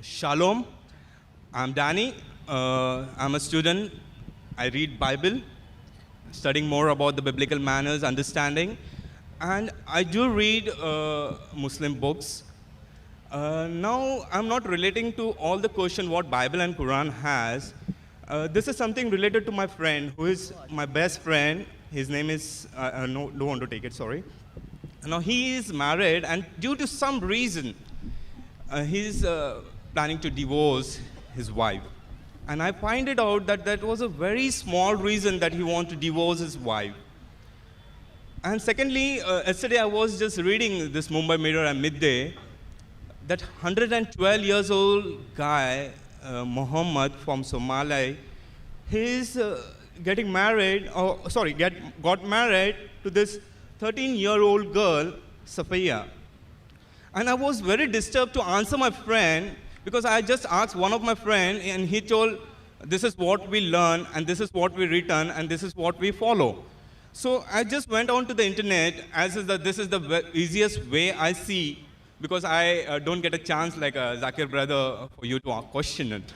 Shalom. I'm Danny. I'm a student. I read Bible, studying more about the biblical manners, understanding, and I do read Muslim books. Now, I'm not relating to all the question what Bible and Quran has. This is something related to my friend, who is my best friend. His name is, no, don't want to take it, sorry. Now, he is married, and due to some reason, he's planning to divorce his wife. And I find it out that that was a very small reason that he wanted to divorce his wife. And secondly, yesterday I was just reading this Mumbai Mirror at midday, that 112 years old guy, Muhammad from Somalia, he's getting married, got married to this 13-year-old girl, Safiya. And I was very disturbed to answer my friend because I just asked one of my friends and he told, this is what we learn and this is what we return and this is what we follow. So I just went on to the internet as is that this is the easiest way I see because I don't get a chance like a Zakir brother for you to question it.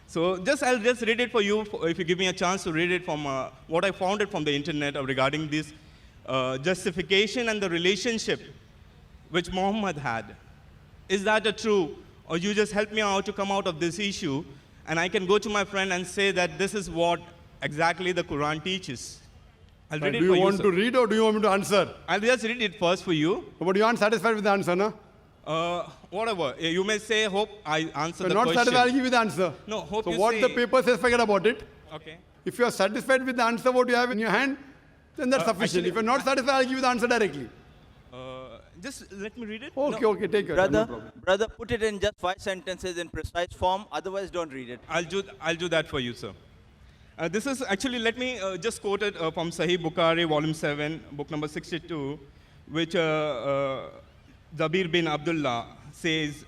So I'll just read it for you if you give me a chance to read it from what I found it from the internet regarding this justification and the relationship which Muhammad had. Is that a true? Or you just help me out to come out of this issue and I can go to my friend and say that this is what exactly the Quran teaches. I'll read it for you. Do you want to read or do you want me to answer? I'll just read it first for you. But you aren't satisfied with the answer, no? Whatever. You may say, hope I answer the question. If you're not satisfied, I'll give you the answer. No, hope so you what say... the paper says, forget about it. Okay. If you're satisfied with the answer, what you have in your hand, then that's sufficient. Actually, if you're not satisfied, I'll give you the answer directly. Just let me read it. Okay, no. okay, take your time. No brother, put it in just 5 sentences in precise form. Otherwise, don't read it. I'll do that for you, sir. This is actually, let me just quote it from Sahih Bukhari, volume 7, book number 62, which Jabir bin Abdullah says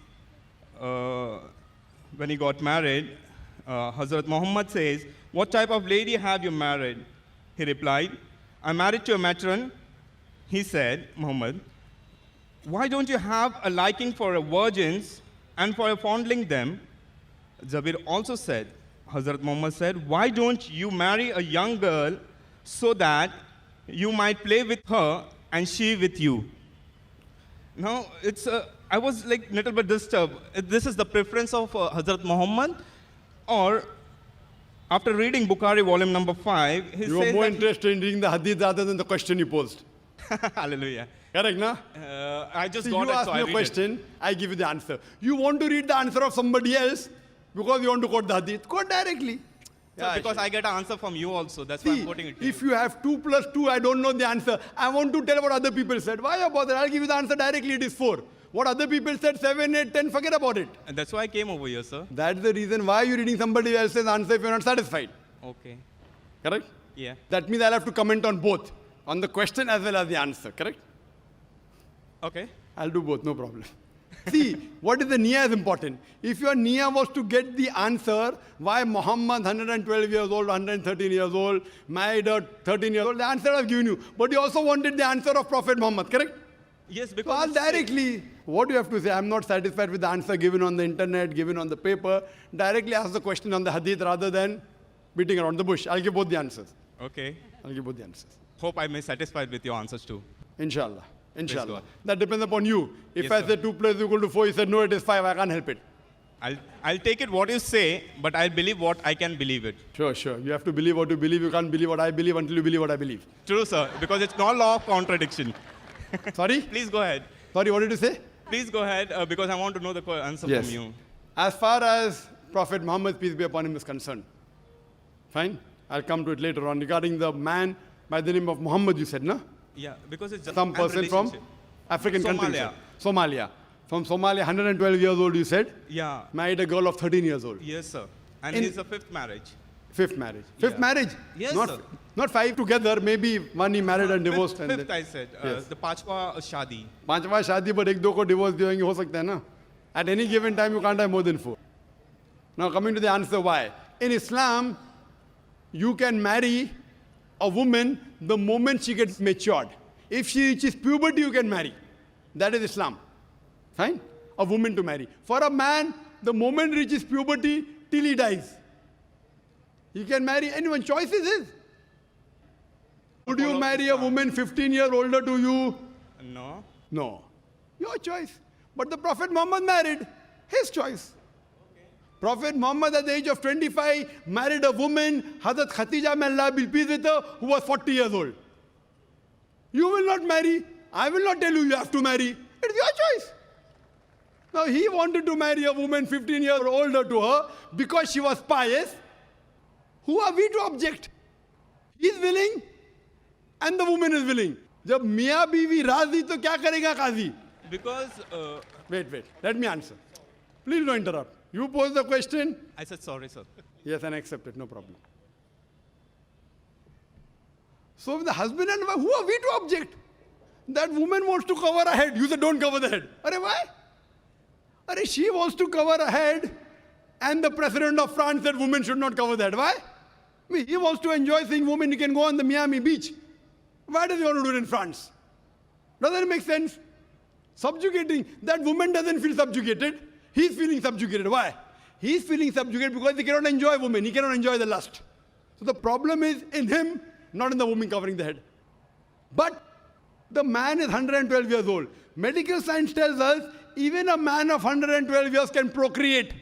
when he got married, Hazrat Muhammad says, what type of lady have you married? He replied, I'm married to a matron. He said, Muhammad, why don't you have a liking for virgins and for fondling them? Jabir also said, Hazrat Muhammad said, why don't you marry a young girl so that you might play with her and she with you? Now, I was like a little bit disturbed. This is the preference of Hazrat Muhammad, or after reading Bukhari volume number 5, he you says are more interested in reading the hadith rather than the question you posed. Hallelujah. Correct, no? I just See, got you it, ask so me I a read question, it. I give you the answer. You want to read the answer of somebody else because you want to quote the hadith. Quote directly. So because I get an answer from you also, that's why I'm quoting it to if you have 2 plus 2, I don't know the answer. I want to tell what other people said. Why you bother? I'll give you the answer directly. It is 4. What other people said, 7, 8, 10, forget about it. And that's why I came over here, sir. That's the reason why you're reading somebody else's answer if you're not satisfied. Okay. Correct? Yeah. That means I'll have to comment on both, on the question as well as the answer. Correct? Okay. I'll do both, no problem. See, what is the niyyah is important. If your niyyah was to get the answer, why Muhammad, 112 years old, 113 years old, married a 13 years old, the answer I've given you. But you also wanted the answer of Prophet Muhammad, correct? Yes, So because... I'll directly, what do you have to say? I'm not satisfied with the answer given on the internet, given on the paper. Directly ask the question on the hadith rather than beating around the bush. I'll give both the answers. Okay. I'll give both the answers. Hope I may satisfied with your answers too. Inshallah. Inshallah. God. That depends upon you. If Yes, I sir. say 2 plus equal to 4, you said no, it is 5, I can't help it. I'll take it what you say, but I'll believe what I can believe it. Sure, sure. You have to believe what you believe. You can't believe what I believe until you believe what I believe. True, sir, because it's not law of contradiction. Sorry? Please go ahead. Sorry, what did you say? Please go ahead, because I want to know the answer Yes. from you. As far as Prophet Muhammad, peace be upon him, is concerned. Fine? I'll come to it later on. Regarding the man by the name of Muhammad, you said, no? Yeah, because it's just Some person from relationship. African country. you Somalia. said. Somalia. From Somalia, 112 years old, you said? Yeah. Married a girl of 13 years old. Yes, sir. And In- it's a 5th marriage. 5th marriage. 5th Yeah. marriage? Yes, not, sir. Not 5 together, maybe one he married and divorced. Fifth, and fifth I said. Yes. The Pachwa Shadi. 5वां शादी पर 1-2 को divorce देंगे हो सकता है ना? At any given time, you can't have more than 4. Now coming to the answer why. In Islam, you can marry a woman the moment she gets matured. If she reaches puberty, you can marry. That is Islam. Fine? A woman to marry. For a man, the moment reaches puberty till he dies. He can marry anyone. Choice is his. Would you marry a woman 15 years older to you? No. No. Your choice. But the Prophet Muhammad married. His choice. Prophet Muhammad at the age of 25 married a woman, Hazrat Khatija, may Allah be pleased with her, who was 40 years old. You will not marry. I will not tell you you have to marry. It's your choice. Now he wanted to marry a woman 15 years older to her because she was pious. Who are we to object? He is willing and the woman is willing. जब मियाँ बीवी राजी तो क्या करेगा काजी? Because Wait. Let me answer. Please don't interrupt. You pose the question. I said sorry, sir. Yes, and accept it. No problem. So if the husband and wife, who are we to object? That woman wants to cover her head. You say don't cover the head. Arey why? Arey she wants to cover her head, and the president of France said women should not cover the head. Why? I mean, he wants to enjoy seeing women. He can go on the Miami beach. Why does he want to do it in France? Doesn't it make sense? Subjugating. That woman doesn't feel subjugated. He's feeling subjugated. Why? He's feeling subjugated because he cannot enjoy women. He cannot enjoy the lust. So the problem is in him, not in the woman covering the head. But the man is 112 years old. Medical science tells us even a man of 112 years can procreate,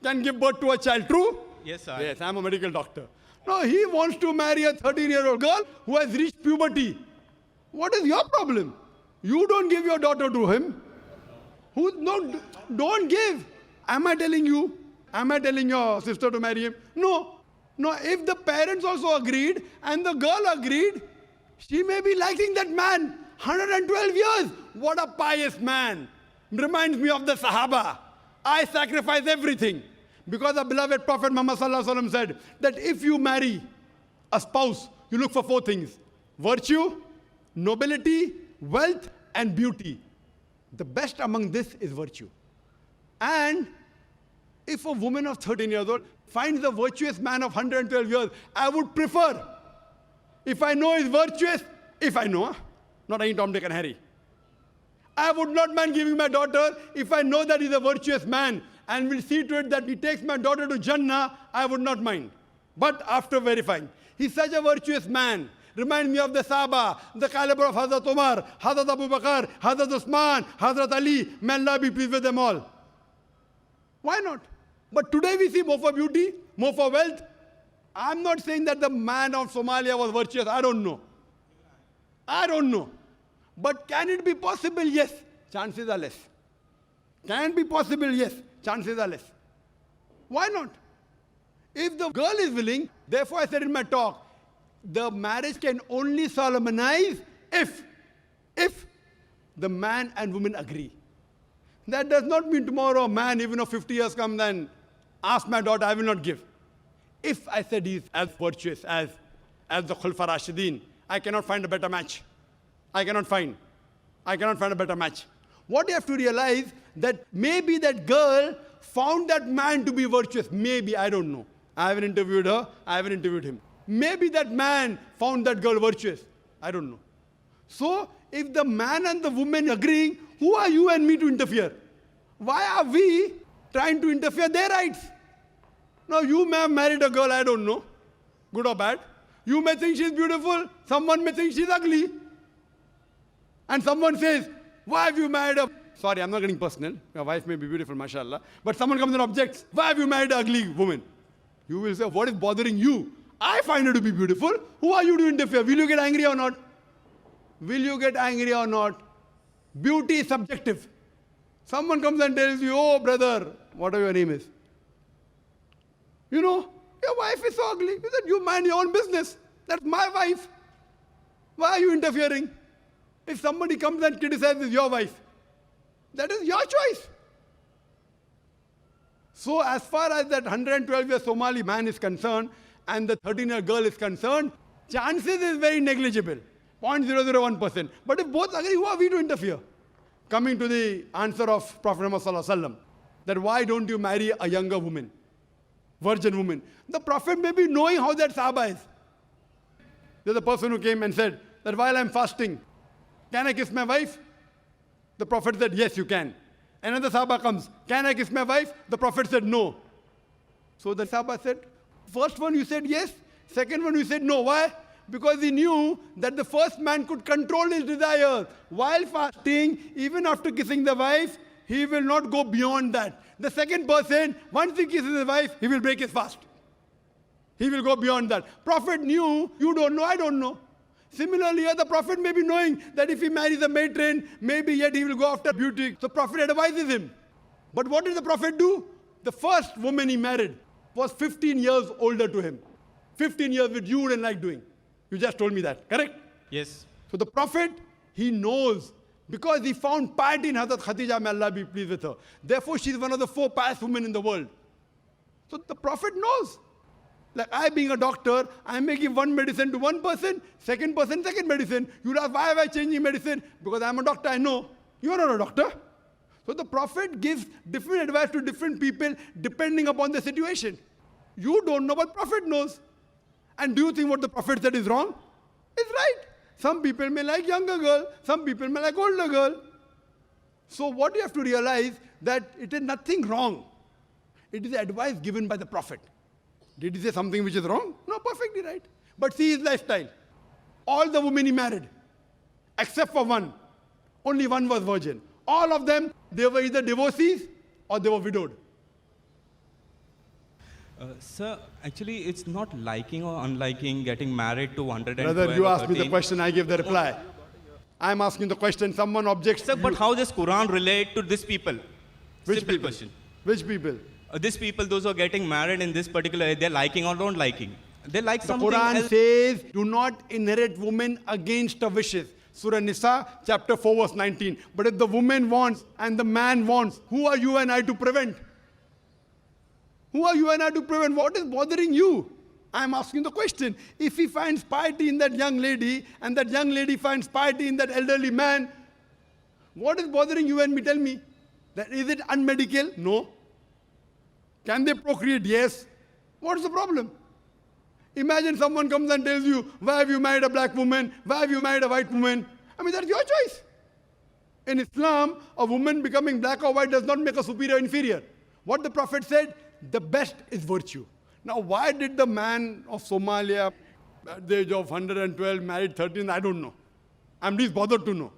can give birth to a child. True? Yes, sir. Yes, I'm a medical doctor. No, he wants to marry a 13-year-old girl who has reached puberty. What is your problem? You don't give your daughter to him. No, don't give. Am I telling you? Am I telling your sister to marry him? No. No, if the parents also agreed and the girl agreed, she may be liking that man. 112 years. What a pious man. Reminds me of the Sahaba. I sacrifice everything. Because the beloved Prophet Muhammad Sallallahu Alaihi Wasallam said that if you marry a spouse, you look for 4 things. Virtue, nobility, wealth, and beauty. The best among this is virtue. And if a woman of 13 years old finds a virtuous man of 112 years, I would prefer, if I know he's virtuous, not any Tom, Dick, and Harry. I would not mind giving my daughter if I know that he's a virtuous man and will see to it that he takes my daughter to Jannah, I would not mind. But after verifying, he's such a virtuous man. Remind me of the Sahaba, the caliber of Hazrat Umar, Hazrat Abu Bakr, Hazrat Usman, Hazrat Ali. May Allah be pleased with them all. Why not? But today we see more for beauty, more for wealth. I'm not saying that the man of Somalia was virtuous. I don't know. But can it be possible? Yes. Chances are less. Can it be possible? Yes. Chances are less. Why not? If the girl is willing, therefore I said in my talk, the marriage can only solemnize if the man and woman agree. That does not mean tomorrow a man, even of 50 years, comes and asks my daughter, I will not give. If I said he's as virtuous as the Khulfa Rashidin, I cannot find a better match. I cannot find a better match. What you have to realize that maybe that girl found that man to be virtuous. Maybe, I don't know. I haven't interviewed her. I haven't interviewed him. Maybe that man found that girl virtuous. I don't know. So, if the man and the woman agreeing, who are you and me to interfere? Why are we trying to interfere their rights? Now, you may have married a girl, I don't know, good or bad. You may think she's beautiful. Someone may think she's ugly. And someone says, why have you married a... Sorry, I'm not getting personal. Your wife may be beautiful, mashallah. But someone comes and objects, why have you married an ugly woman? You will say, what is bothering you? I find her to be beautiful. Who are you to interfere? Will you get angry or not? Will you get angry or not? Beauty is subjective. Someone comes and tells you, oh brother, whatever your name is. You know, your wife is so ugly. You said, you mind your own business. That's my wife. Why are you interfering? If somebody comes and criticizes your wife, that is your choice. So as far as that 112-year Somali man is concerned and the 13-year girl is concerned, chances is very negligible, 0.001%. But if both agree, who are we to interfere? Coming to the answer of Prophet Muhammad Sallallahu Alaihi Wasallam, that why don't you marry a younger woman, virgin woman? The Prophet may be knowing how that Sahaba is. There's a person who came and said that while I'm fasting, can I kiss my wife? The Prophet said, yes, you can. Another Sahaba comes, can I kiss my wife? The Prophet said no. So the Sahaba said, first one you said yes, second one you said no. Why? Because he knew that the first man could control his desires. While fasting, even after kissing the wife, he will not go beyond that. The second person, once he kisses his wife, he will break his fast. He will go beyond that. Prophet knew, you don't know, I don't know. Similarly, the Prophet may be knowing that if he marries a matron, maybe yet he will go after beauty. So Prophet advises him. But what did the Prophet do? The first woman he married was 15 years older to him. 15 years which you wouldn't like doing. You just told me that, correct? Yes. So the Prophet, he knows because he found piety in Hazrat Khadija, may Allah be pleased with her. Therefore, she is one of the 4 pious women in the world. So the Prophet knows. Like I being a doctor, I may give one medicine to one person, second person, second medicine. You would ask, why am I changing medicine? Because I'm a doctor, I know. You are not a doctor. So the Prophet gives different advice to different people depending upon the situation. You don't know what Prophet knows. And do you think what the Prophet said is wrong? It's right. Some people may like younger girl, some people may like older girl. So what you have to realize that it is nothing wrong. It is advice given by the Prophet. Did he say something which is wrong? No, perfectly right. But see his lifestyle. All the women he married, except for one. Only one was virgin. All of them, they were either divorcees or they were widowed. Sir, actually, it's not liking or unliking getting married to 112 Brother, you or asked me the 13. question, I gave the reply. I'm asking the question, someone objects. Sir, but how does Quran relate to these people? Which Simple people? question. Which people? These people, those who are getting married in this particular area, they're liking or don't liking. They like The something Quran else. says, do not inherit women against her wishes. Surah Nisa, chapter 4, verse 19. But if the woman wants and the man wants, who are you and I to prevent? Who are you and I to prevent? What is bothering you? I'm asking the question. If he finds piety in that young lady and that young lady finds piety in that elderly man, what is bothering you and me? Tell me. That is it unmedical? No. Can they procreate? Yes. What's the problem? Imagine someone comes and tells you, why have you married a black woman? Why have you married a white woman? I mean, that's your choice. In Islam, a woman becoming black or white does not make her superior or inferior. What the Prophet said, the best is virtue. Now, why did the man of Somalia, at the age of 112, married 13? I don't know. I'm least bothered to know.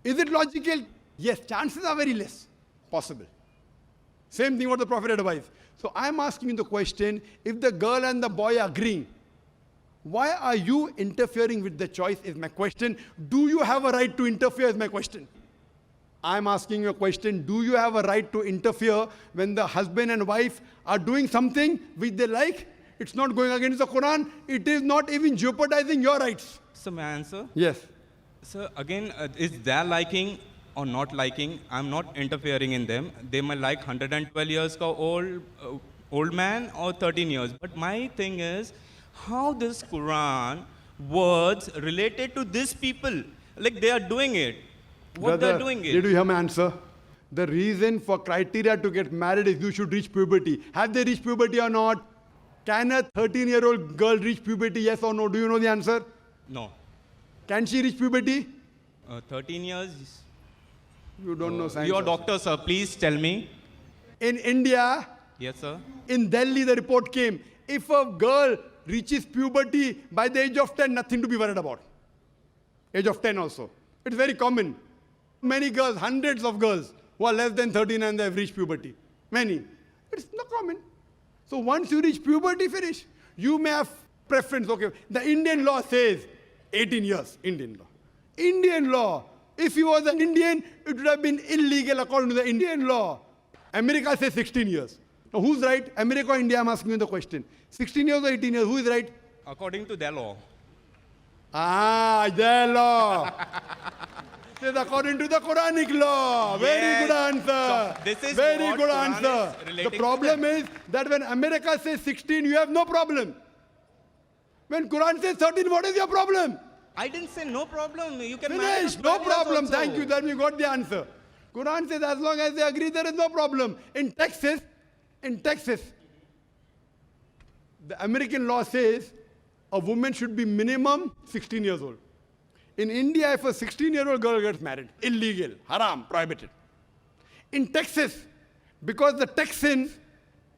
Is it logical? Yes, chances are very less possible. Same thing what the Prophet advised. So I'm asking you the question, if the girl and the boy are agreeing, why are you interfering with the choice is my question. Do you have a right to interfere is my question. I'm asking you a question, do you have a right to interfere when the husband and wife are doing something which they like? It's not going against the Quran. It is not even jeopardizing your rights. So may I answer? Yes. So again, is their liking or not liking? I'm not interfering in them. They might like 112 years old man or 13 years. But my thing is, how this Quran words related to these people? Like they are doing it. What Brother, they're doing it. did you hear my answer? The reason for criteria to get married is you should reach puberty. Have they reached puberty or not? Can a 13-year-old girl reach puberty, yes or no? Do you know the answer? No. Can she reach puberty? 13 years. You don't know science. You're also. doctor, sir. Please tell me. In India, Yes, sir. in Delhi, the report came, if a girl reaches puberty by the age of 10, nothing to be worried about. Age of 10 also. It's very common. Many girls, hundreds of girls who are less than 13 and they have reached puberty. Many. It's not common. So once you reach puberty, finish. You may have preference. Okay, the Indian law says 18 years, Indian law. Indian law. If he was an Indian, it would have been illegal according to the Indian law. America says 16 years. Now who's right? America or India? I'm asking you the question. 16 years or 18 years? Who is right? According to their law. Their law. It is according to the Quranic law. Very Yes. good answer. So this is very what good Quran answer. is relating The to problem them. is that when America says 16, you have no problem. When Quran says 13, what is your problem? I didn't say no problem. You can marry Finish. at No 12 years problem. also. Thank you. Then you got the answer. Quran says as long as they agree, there is no problem. In Texas, the American law says a woman should be minimum 16 years old. In India, if a 16-year-old girl gets married, illegal, haram, prohibited. In Texas, because the Texans,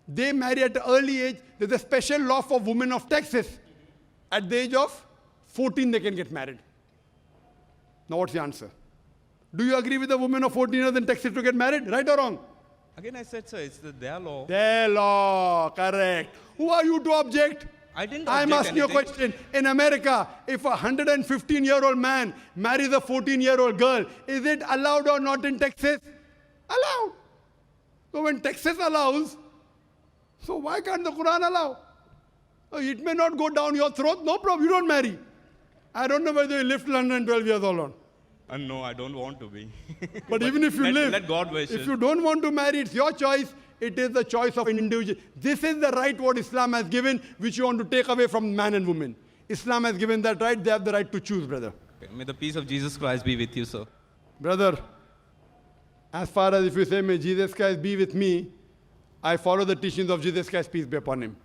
they marry at an early age, there's a special law for women of Texas. At the age of 14, they can get married. Now what's the answer? Do you agree with the women of 14 years in Texas to get married? Right or wrong? Again, I said, sir, it's their law. Their law, correct. Who are you to object? I didn't I'm object asking you a anything. question. In America, if a 115-year-old man marries a 14-year-old girl, is it allowed or not in Texas? Allowed. So when Texas allows, so why can't the Quran allow? Oh, it may not go down your throat, no problem, you don't marry. I don't know whether you live till 112 years old or not. No, I don't want to be. But even if you live, let God wish if it. you don't want to marry, it's your choice. It is the choice of an individual. This is the right what Islam has given, which you want to take away from man and woman. Islam has given that right. They have the right to choose, brother. Okay, may the peace of Jesus Christ be with you, sir. Brother, as far as if you say, may Jesus Christ be with me, I follow the teachings of Jesus Christ, peace be upon him.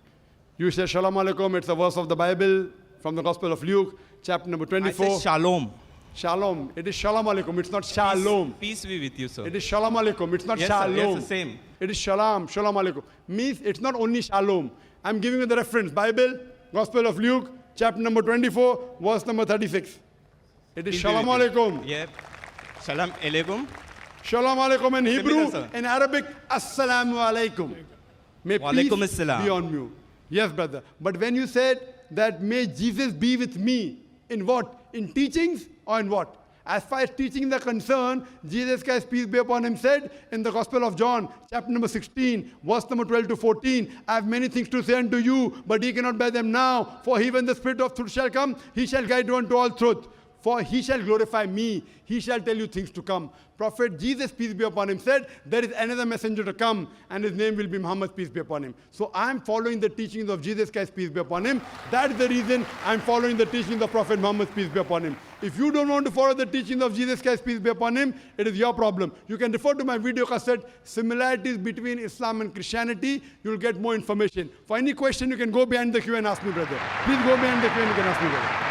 You say, Shalom Alaikum, it's a verse of the Bible from the Gospel of Luke, chapter number 24. I said shalom. Shalom. It is Shalom Alaikum. It's not Shalom. Peace be with you, sir. It is Shalom Alaikum. It's not Yes, sir. Shalom. Yes, the same. It is Shalom. Shalom Alaikum. Means it's not only Shalom. I'm giving you the reference. Bible, Gospel of Luke, chapter number 24, verse number 36. It is Peace be Shalom with you. Alaikum. Yeah. Shalom alaikum. Shalom Alaikum in Hebrew. sir. In Arabic, Assalamu Alaikum. May Wa peace alaikum assalam. be on you. Yes, brother. But when you said that may Jesus be with me, in what? In teachings or in what? As far as teachings are concerned, Jesus Christ, peace be upon him, said in the Gospel of John, chapter number 16, verse number 12 to 14, I have many things to say unto you, but ye cannot bear them now. For he, when the Spirit of truth shall come, he shall guide you unto all truth. For he shall glorify me. He shall tell you things to come. Prophet Jesus, peace be upon him, said, there is another messenger to come, and his name will be Muhammad, peace be upon him. So I am following the teachings of Jesus Christ, peace be upon him. That's the reason I am following the teachings of Prophet Muhammad, peace be upon him. If you don't want to follow the teachings of Jesus Christ, peace be upon him, it is your problem. You can refer to my video cassette, Similarities Between Islam and Christianity. You will get more information. For any question, you can go behind the queue and ask me, brother. Please go behind the queue and you can ask me, brother.